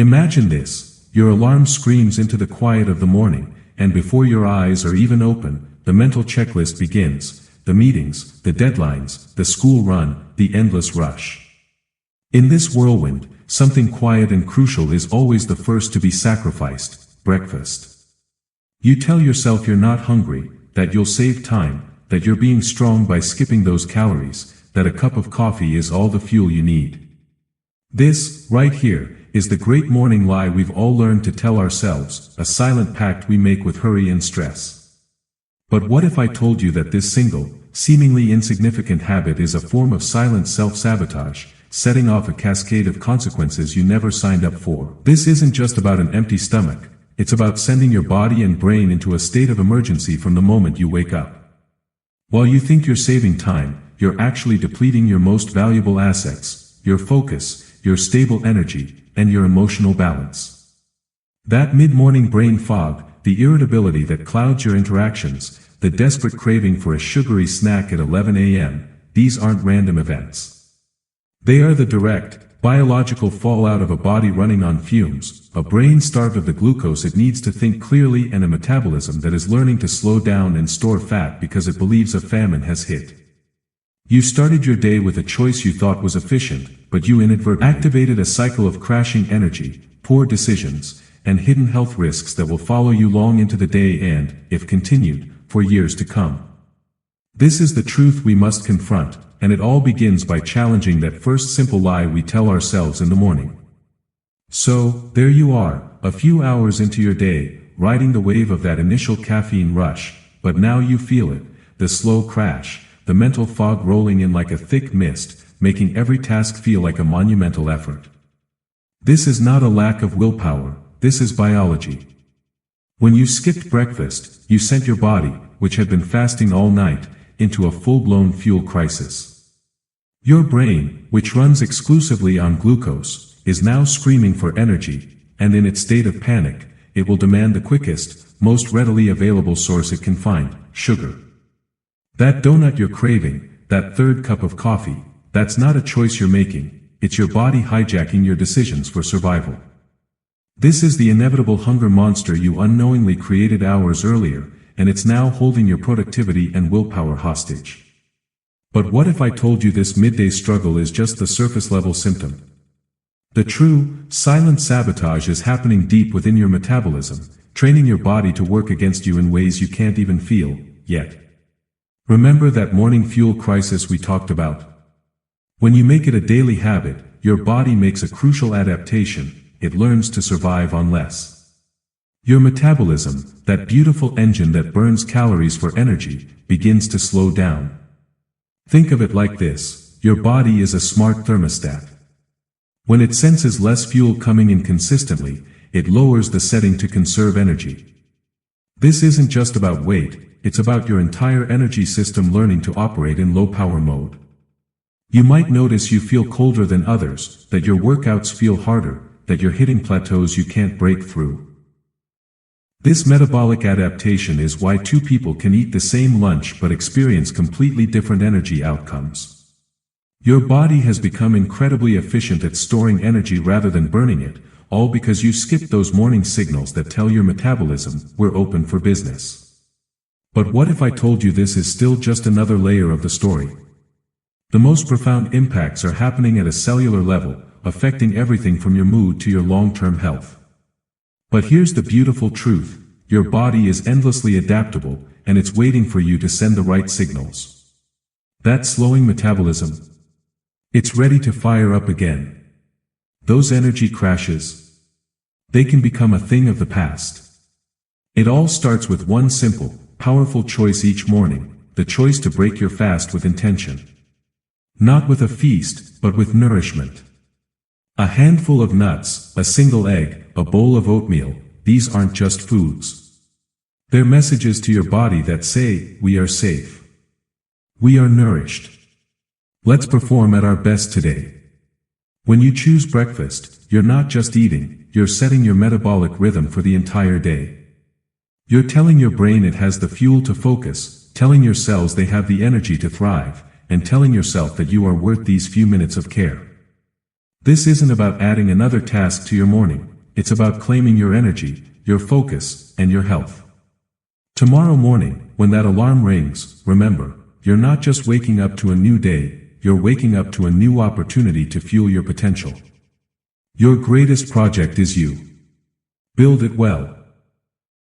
Imagine this: your alarm screams into the quiet of the morning, and before your eyes are even open, the mental checklist begins: the meetings, the deadlines, the school run, the endless rush. In this whirlwind, something quiet and crucial is always the first to be sacrificed: breakfast. You tell yourself you're not hungry, that you'll save time, that you're being strong by skipping those calories, that a cup of coffee is all the fuel you need. This, right here, is the great morning lie we've all learned to tell ourselves, a silent pact we make with hurry and stress. But what if I told you that this single, seemingly insignificant habit is a form of silent self-sabotage, setting off a cascade of consequences you never signed up for? This isn't just about an empty stomach, it's about sending your body and brain into a state of emergency from the moment you wake up. While you think you're saving time, you're actually depleting your most valuable assets: your focus, your stable energy, and your emotional balance. That mid-morning brain fog, the irritability that clouds your interactions, the desperate craving for a sugary snack at 11 a.m., these aren't random events. They are the direct, biological fallout of a body running on fumes, a brain starved of the glucose it needs to think clearly, and a metabolism that is learning to slow down and store fat because it believes a famine has hit. You started your day with a choice you thought was efficient, but you inadvertently activated a cycle of crashing energy, poor decisions, and hidden health risks that will follow you long into the day and, if continued, for years to come. This is the truth we must confront, and it all begins by challenging that first simple lie we tell ourselves in the morning. So, there you are, a few hours into your day, riding the wave of that initial caffeine rush, but now you feel it, the slow crash, the mental fog rolling in like a thick mist, making every task feel like a monumental effort. This is not a lack of willpower, this is biology. When you skipped breakfast, you sent your body, which had been fasting all night, into a full-blown fuel crisis. Your brain, which runs exclusively on glucose, is now screaming for energy, and in its state of panic, it will demand the quickest, most readily available source it can find: sugar. That donut you're craving, that third cup of coffee, that's not a choice you're making, it's your body hijacking your decisions for survival. This is the inevitable hunger monster you unknowingly created hours earlier, and it's now holding your productivity and willpower hostage. But what if I told you this midday struggle is just the surface-level symptom? The true, silent sabotage is happening deep within your metabolism, training your body to work against you in ways you can't even feel, yet. Remember that morning fuel crisis we talked about? When you make it a daily habit, your body makes a crucial adaptation: it learns to survive on less. Your metabolism, that beautiful engine that burns calories for energy, begins to slow down. Think of it like this: your body is a smart thermostat. When it senses less fuel coming in consistently, it lowers the setting to conserve energy. This isn't just about weight, it's about your entire energy system learning to operate in low-power mode. You might notice you feel colder than others, that your workouts feel harder, that you're hitting plateaus you can't break through. This metabolic adaptation is why two people can eat the same lunch but experience completely different energy outcomes. Your body has become incredibly efficient at storing energy rather than burning it, all because you skipped those morning signals that tell your metabolism, we're open for business. But what if I told you this is still just another layer of the story? The most profound impacts are happening at a cellular level, affecting everything from your mood to your long-term health. But here's the beautiful truth: your body is endlessly adaptable, and it's waiting for you to send the right signals. That slowing metabolism, it's ready to fire up again. Those energy crashes, they can become a thing of the past. It all starts with one simple, powerful choice each morning: the choice to break your fast with intention. Not with a feast, but with nourishment. A handful of nuts, a single egg, a bowl of oatmeal, these aren't just foods. They're messages to your body that say, we are safe. We are nourished. Let's perform at our best today. When you choose breakfast, you're not just eating, you're setting your metabolic rhythm for the entire day. You're telling your brain it has the fuel to focus, telling your cells they have the energy to thrive, and telling yourself that you are worth these few minutes of care. This isn't about adding another task to your morning, it's about claiming your energy, your focus, and your health. Tomorrow morning, when that alarm rings, remember, you're not just waking up to a new day, you're waking up to a new opportunity to fuel your potential. Your greatest project is you. Build it well.